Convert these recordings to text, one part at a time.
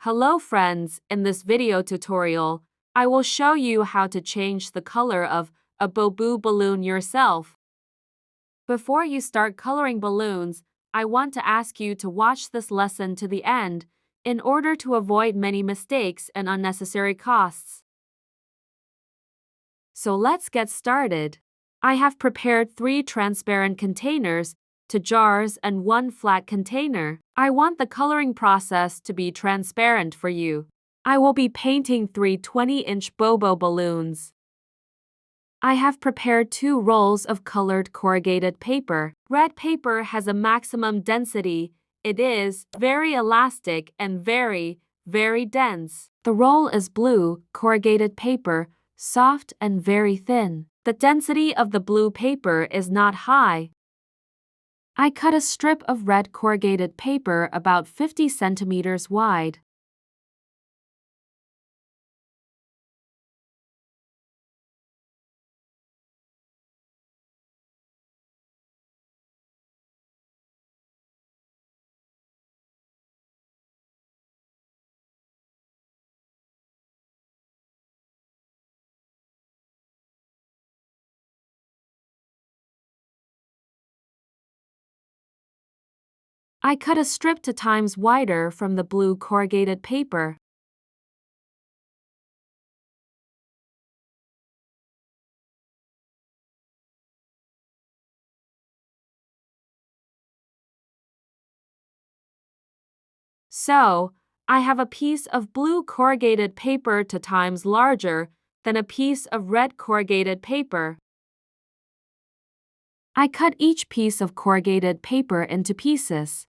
Hello friends, in this video tutorial, I will show you how to change the color of a bobo balloon yourself. Before you start coloring balloons, I want to ask you to watch this lesson to the end in order to avoid many mistakes and unnecessary costs. So let's get started. I have prepared 3 transparent containers, 2 jars and 1 flat container. I want the coloring process to be transparent for you. I will be painting 3 20-inch bobo balloons. I have prepared 2 rolls of colored corrugated paper. Red paper has a maximum density. It is very elastic and very dense. The roll is blue corrugated paper, soft and very thin. The density of the blue paper is not high. I cut a strip of red corrugated paper about 50 centimeters wide. I cut a strip 2 times wider from the blue corrugated paper. So, I have a piece of blue corrugated paper 2 times larger than a piece of red corrugated paper. I cut each piece of corrugated paper into pieces.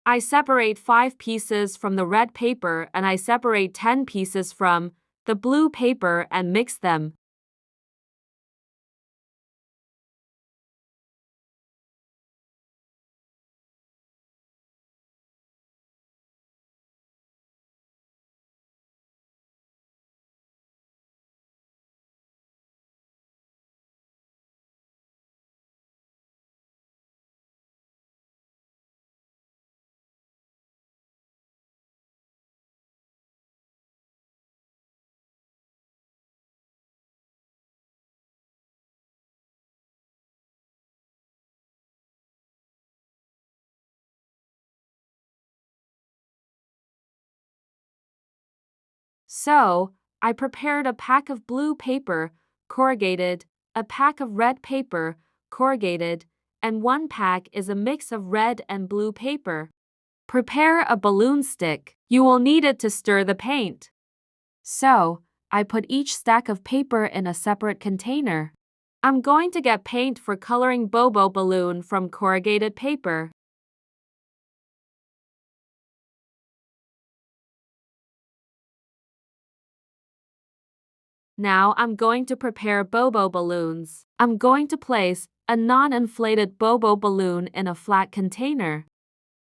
I separate 5 pieces from the red paper and I separate 10 pieces from the blue paper and mix them. So, I prepared a pack of blue paper, corrugated, a pack of red paper, corrugated, and 1 pack is a mix of red and blue paper. Prepare a balloon stick. You will need it to stir the paint. So, I put each stack of paper in a separate container. I'm going to get paint for coloring bobo balloon from corrugated paper. Now I'm going to prepare bobo balloons. I'm going to place a non-inflated bobo balloon in a flat container.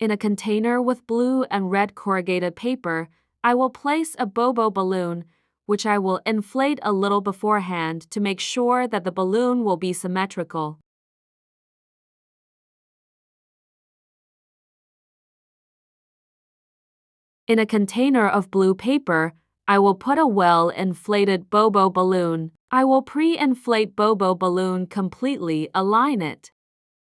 In a container with blue and red corrugated paper, I will place a bobo balloon, which I will inflate a little beforehand to make sure that the balloon will be symmetrical. In a container of blue paper, I will put a well-inflated bobo balloon. I will pre-inflate bobo balloon completely, align it.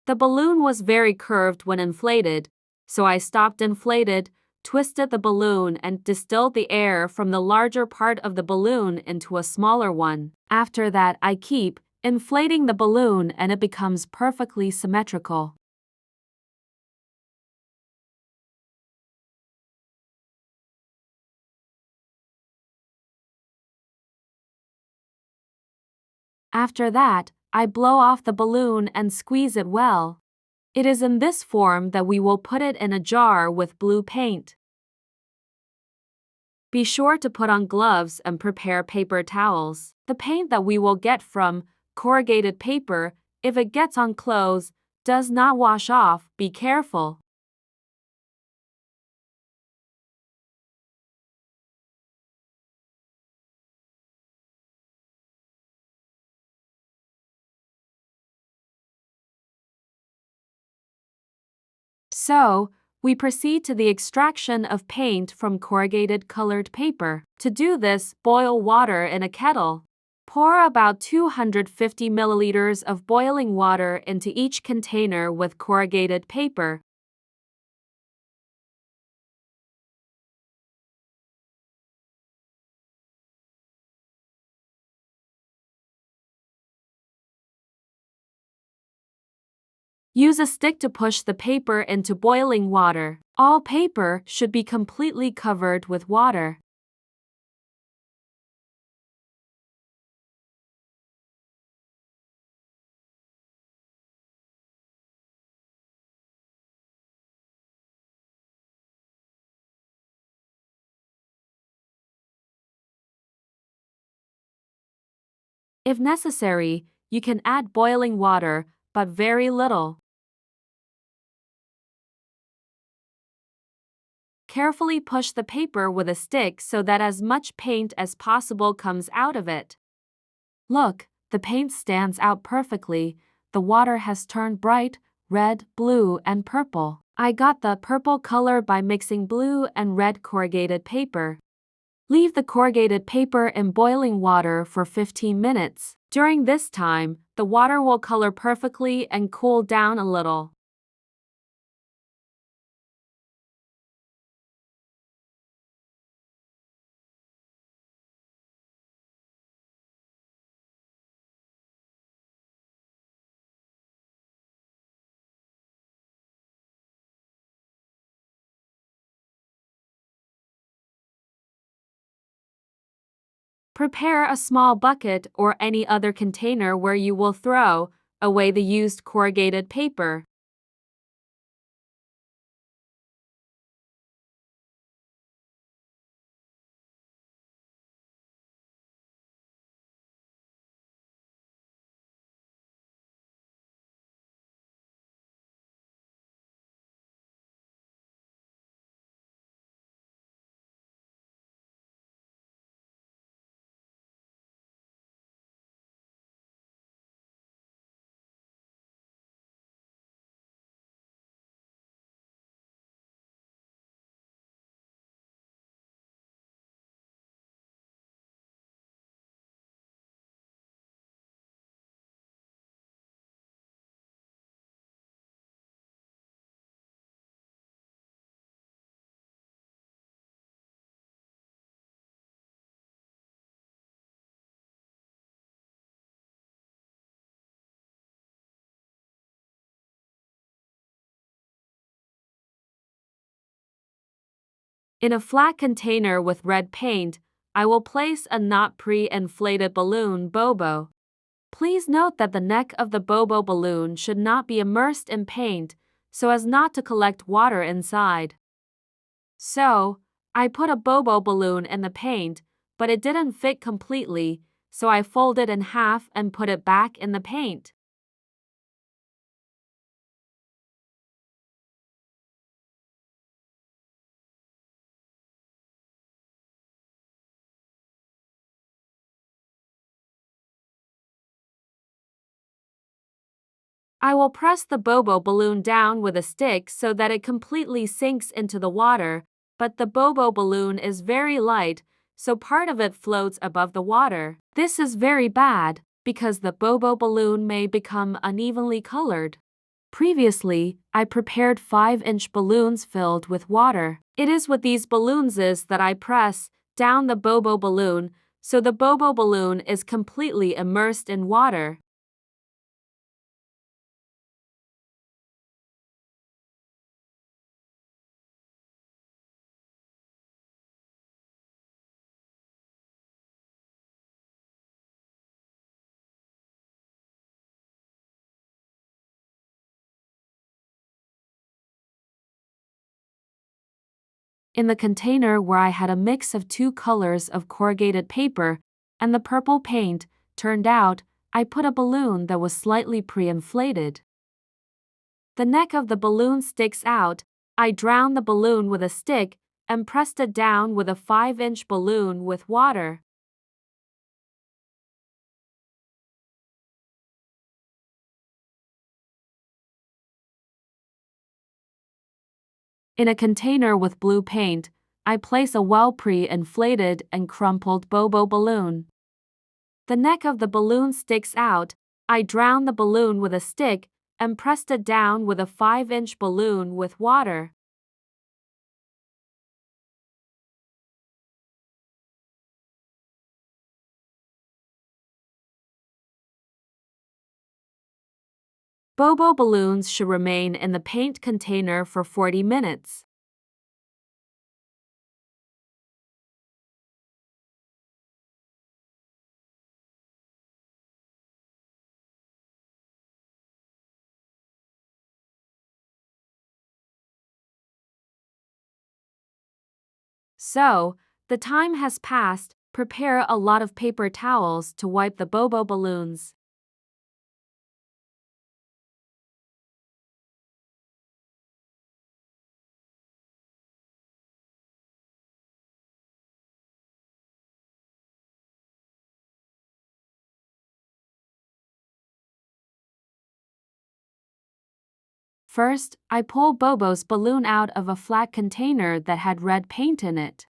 The balloon was very curved when inflated, so I stopped inflated, twisted the balloon and distilled the air from the larger part of the balloon into a smaller one. After that, I keep inflating the balloon and it becomes perfectly symmetrical. After that, I blow off the balloon and squeeze it well. It is in this form that we will put it in a jar with blue paint. Be sure to put on gloves and prepare paper towels. The paint that we will get from corrugated paper, if it gets on clothes, does not wash off. Be careful. So, we proceed to the extraction of paint from corrugated colored paper. To do this, boil water in a kettle. Pour about 250 milliliters of boiling water into each container with corrugated paper. Use a stick to push the paper into boiling water. All paper should be completely covered with water. If necessary, you can add boiling water, but very little. Carefully push the paper with a stick so that as much paint as possible comes out of it. Look, the paint stands out perfectly. The water has turned bright, red, blue, and purple. I got the purple color by mixing blue and red corrugated paper. Leave the corrugated paper in boiling water for 15 minutes. During this time, the water will color perfectly and cool down a little. Prepare a small bucket or any other container where you will throw away the used corrugated paper. In a flat container with red paint, I will place a not pre-inflated balloon bobo. Please note that the neck of the bobo balloon should not be immersed in paint so as not to collect water inside. So, I put a bobo balloon in the paint, but it didn't fit completely, so I folded in half and put it back in the paint. I will press the bobo balloon down with a stick so that it completely sinks into the water, but the bobo balloon is very light, so part of it floats above the water. This is very bad, because the bobo balloon may become unevenly colored. Previously, I prepared 5-inch balloons filled with water. It is with these balloons that I press down the bobo balloon, so the bobo balloon is completely immersed in water. In the container where I had a mix of 2 colors of corrugated paper and the purple paint turned out, I put a balloon that was slightly pre-inflated. The neck of the balloon sticks out. I drowned the balloon with a stick and pressed it down with a 5-inch balloon with water. In a container with blue paint, I place a well pre-inflated and crumpled bobo balloon. The neck of the balloon sticks out. I drowned the balloon with a stick and pressed it down with a 5-inch balloon with water. Bobo balloons should remain in the paint container for 40 minutes. So, the time has passed. Prepare a lot of paper towels to wipe the bobo balloons. First, I pull Bobo's balloon out of a flat container that had red paint in it.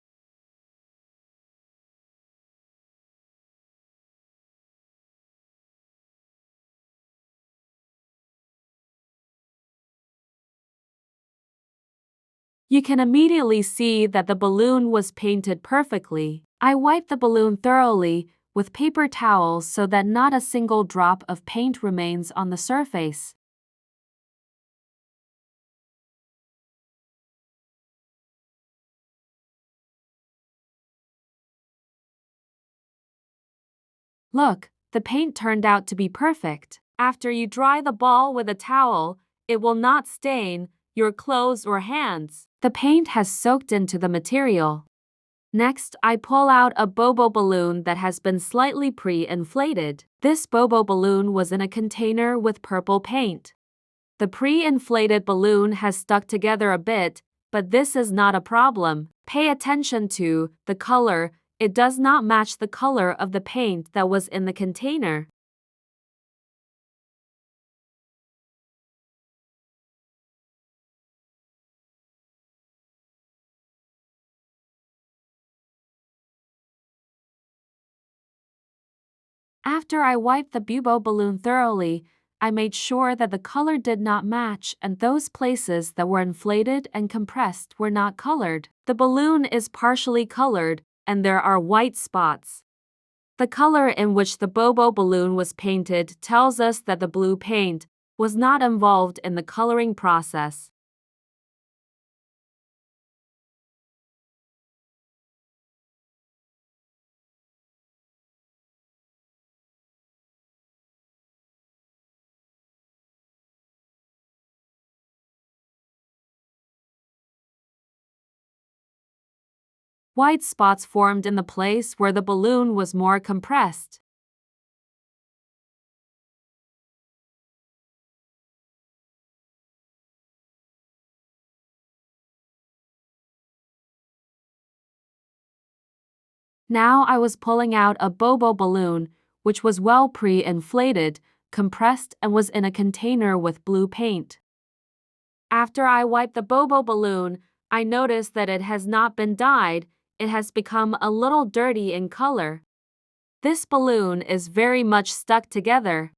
You can immediately see that the balloon was painted perfectly. I wipe the balloon thoroughly with paper towels so that not a single drop of paint remains on the surface. Look, the paint turned out to be perfect. After you dry the ball with a towel, it will not stain your clothes or hands. The paint has soaked into the material. Next, I pull out a bobo balloon that has been slightly pre-inflated. This bobo balloon was in a container with purple paint. The pre-inflated balloon has stuck together a bit, but this is not a problem. Pay attention to the color. It does not match the color of the paint that was in the container. After I wiped the bobo balloon thoroughly, I made sure that the color did not match and those places that were inflated and compressed were not colored. The balloon is partially colored and there are white spots. The color in which the bobo balloon was painted tells us that the blue paint was not involved in the coloring process. White spots formed in the place where the balloon was more compressed. Now I was pulling out a bobo balloon, which was well pre-inflated, compressed and was in a container with blue paint. After I wiped the bobo balloon, I noticed that it has not been dyed, it has become a little dirty in color. This balloon is very much stuck together.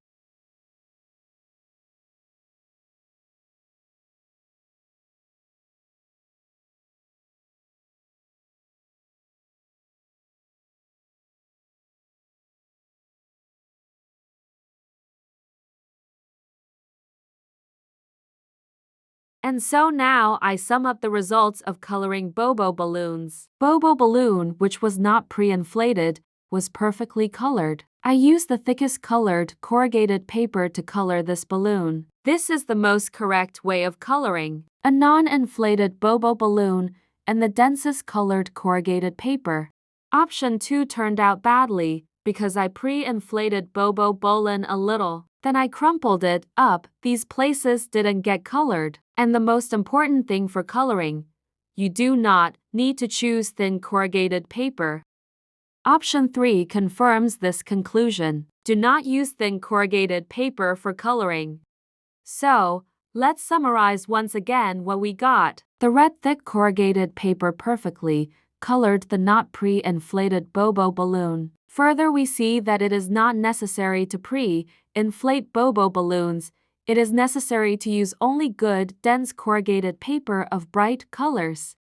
And so now I sum up the results of coloring bobo balloons. Bobo balloon, which was not pre-inflated, was perfectly colored. I used the thickest colored corrugated paper to color this balloon. This is the most correct way of coloring. A non-inflated bobo balloon and the densest colored corrugated paper. Option 2 turned out badly because I pre-inflated bobo balloon a little. Then I crumpled it up. These places didn't get colored. And the most important thing for coloring, you do not need to choose thin corrugated paper. Option 3 confirms this conclusion. Do not use thin corrugated paper for coloring. So, let's summarize once again what we got. The red thick corrugated paper perfectly colored the not pre-inflated bobo balloon. Further, we see that it is not necessary to pre-inflate bobo balloons. It is necessary to use only good, dense corrugated paper of bright colors.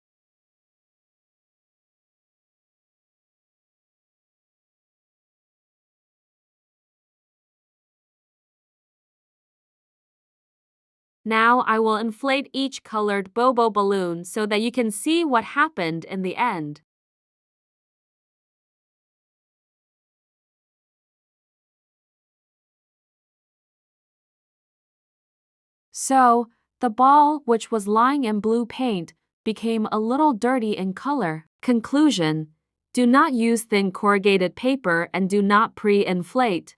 Now I will inflate each colored bobo balloon so that you can see what happened in the end. So, the ball, which was lying in blue paint, became a little dirty in color. Conclusion: do not use thin corrugated paper and do not pre-inflate.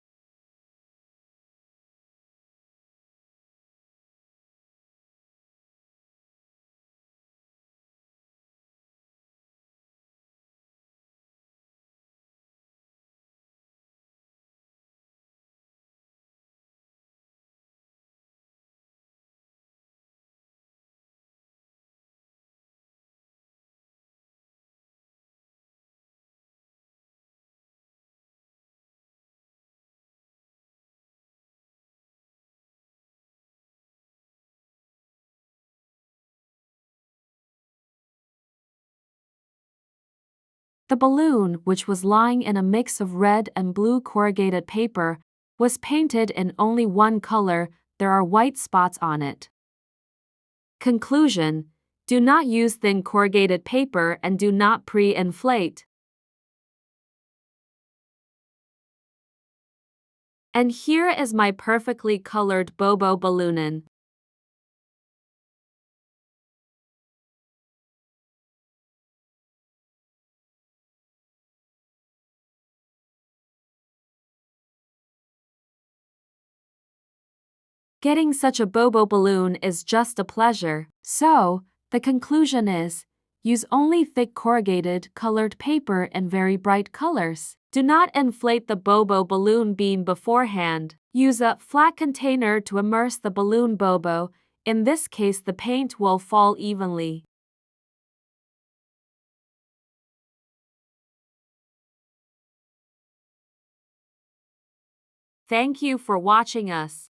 The balloon, which was lying in a mix of red and blue corrugated paper, was painted in only one color. There are white spots on it. Conclusion: do not use thin corrugated paper and do not pre-inflate. And here is my perfectly colored bobo balloonin. Getting such a bobo balloon is just a pleasure. So, the conclusion is, use only thick corrugated colored paper in very bright colors. Do not inflate the bobo balloon bean beforehand. Use a flat container to immerse the balloon bobo. In this case, the paint will fall evenly. Thank you for watching us.